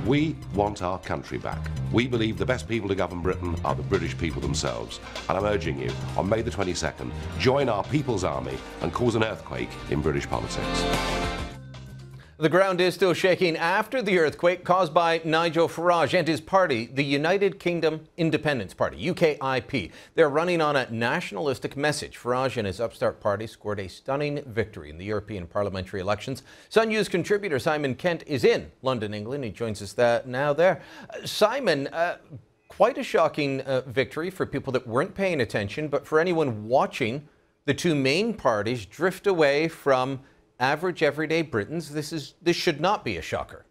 We want our country back. We believe the best people to govern Britain are the British people themselves. And I'm urging you, on May the 22nd, join our People's Army and cause an earthquake in British politics. The ground is still shaking after the earthquake caused by Nigel Farage and his party, the United Kingdom Independence Party, UKIP. They're running on a nationalistic message. Farage and his upstart party scored a stunning victory in the European Parliamentary elections. Sun News contributor Simon Kent is in London, England. He joins us now there. Simon, quite a shocking victory for people that weren't paying attention, but for anyone watching the two main parties drift away from average everyday Britons. This should not be a shocker.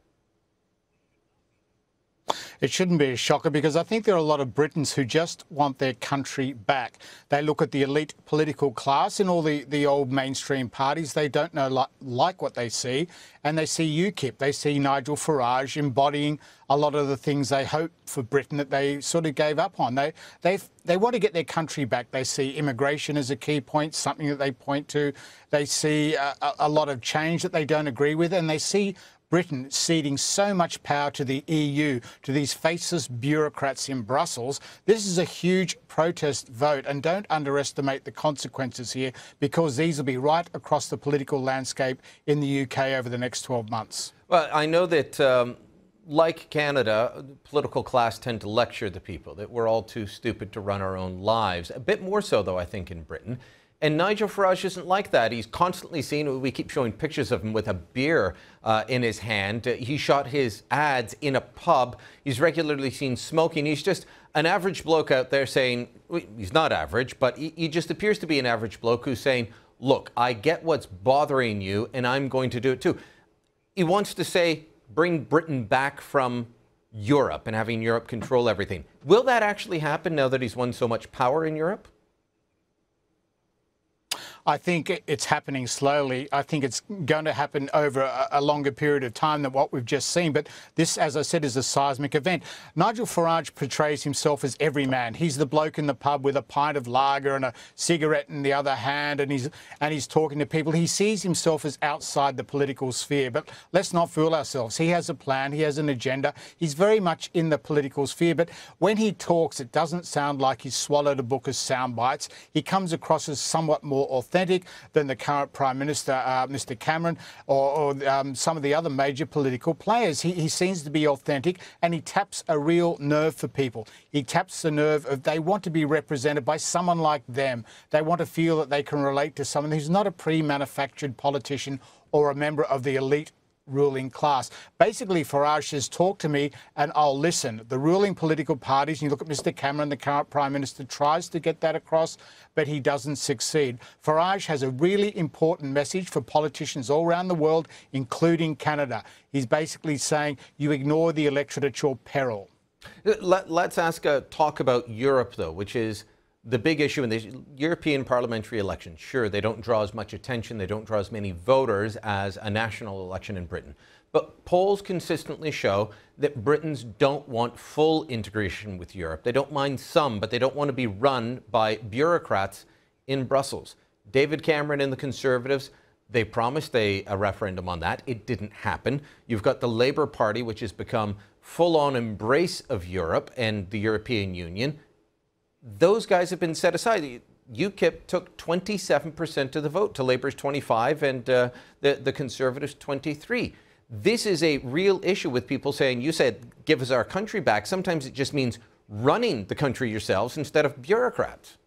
It shouldn't be a shocker because I think there are a lot of Britons who just want their country back. They look at the elite political class in all the old mainstream parties. They don't know like what they see, and they see UKIP. They see Nigel Farage embodying a lot of the things they hope for Britain that they sort of gave up on. They want to get their country back. They see immigration as a key point, something that they point to. They see a lot of change that they don't agree with, and they see Britain ceding so much power to the EU, to these faceless bureaucrats in Brussels. This is a huge protest vote, and don't underestimate the consequences here, because these will be right across the political landscape in the UK over the next 12 months. Well, I know that like Canada, the political class tend to lecture the people, that we're all too stupid to run our own lives. A bit more so, though, I think, in Britain. And Nigel Farage isn't like that. He's constantly seen, we keep showing pictures of him with a beer in his hand. He shot his ads in a pub. He's regularly seen smoking. He's just an average bloke out there saying, he's not average, but he just appears to be an average bloke who's saying, look, I get what's bothering you and I'm going to do it too. He wants to say, bring Britain back from Europe and having Europe control everything. Will that actually happen now that he's won so much power in Europe? I think it's happening slowly. I think it's going to happen over a longer period of time than what we've just seen. But this, as I said, is a seismic event. Nigel Farage portrays himself as every man. He's the bloke in the pub with a pint of lager and a cigarette in the other hand, and he's talking to people. He sees himself as outside the political sphere. But let's not fool ourselves. He has a plan. He has an agenda. He's very much in the political sphere. But when he talks, it doesn't sound like he's swallowed a book of sound bites. He comes across as somewhat more authentic than the current Prime Minister, Mr Cameron, or some of the other major political players. He seems to be authentic, and he taps a real nerve for people. He taps the nerve of they want to be represented by someone like them. They want to feel that they can relate to someone who's not a pre-manufactured politician or a member of the elite ruling class. Basically, Farage says, talk to me and I'll listen. The ruling political parties, and you look at Mr Cameron, the current Prime Minister, tries to get that across, but he doesn't succeed. Farage has a really important message for politicians all around the world, including Canada. He's basically saying, you ignore the electorate at your peril. Let's talk about Europe, though, which is the big issue in the European parliamentary elections. Sure, they don't draw as much attention, they don't draw as many voters as a national election in Britain. But polls consistently show that Britons don't want full integration with Europe. They don't mind some, but they don't want to be run by bureaucrats in Brussels. David Cameron and the Conservatives, they promised a referendum on that. It didn't happen. You've got the Labour Party, which has become full-on embrace of Europe and the European Union. Those guys have been set aside. UKIP took 27% of the vote to Labour's 25% and the Conservatives 23%. This is a real issue with people saying, you said, give us our country back. Sometimes it just means running the country yourselves instead of bureaucrats.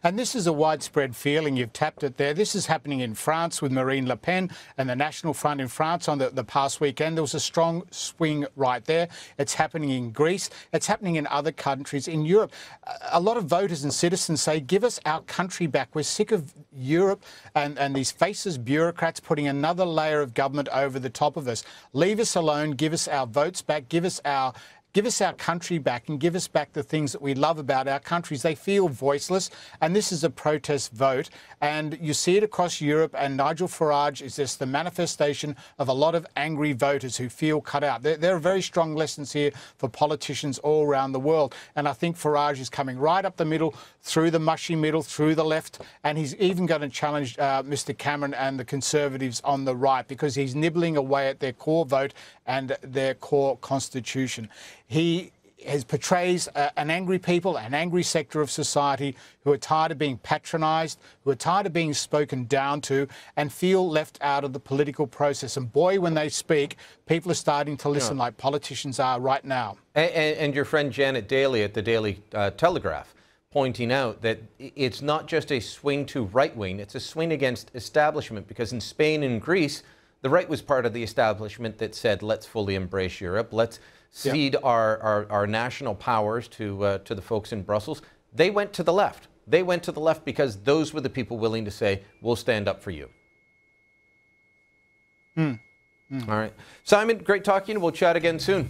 And this is a widespread feeling. You've tapped it there. This is happening in France with Marine Le Pen and the National Front in France on the past weekend. There was a strong swing right there. It's happening in Greece. It's happening in other countries in Europe. A lot of voters and citizens say, give us our country back. We're sick of Europe and these faceless bureaucrats putting another layer of government over the top of us. Leave us alone. Give us our votes back. Give give us our country back and give us back the things that we love about our countries. They feel voiceless, and this is a protest vote. And you see it across Europe, and Nigel Farage is just the manifestation of a lot of angry voters who feel cut out. There are very strong lessons here for politicians all around the world. And I think Farage is coming right up the middle, through the mushy middle, through the left, and he's even going to challenge Mr Cameron and the Conservatives on the right, because he's nibbling away at their core vote and their core constitution. He portrays an angry people, an angry sector of society who are tired of being patronised, who are tired of being spoken down to, and feel left out of the political process. And boy, when they speak, people are starting to listen like politicians are right now. And your friend Janet Daly at the Daily Telegraph pointing out that it's not just a swing to right-wing, it's a swing against establishment, because in Spain and Greece, the right was part of the establishment that said, let's fully embrace Europe, let's cede our national powers to the folks in Brussels. They went to the left. They went to the left because those were the people willing to say, we'll stand up for you. All right. Simon, great talking. We'll chat again soon.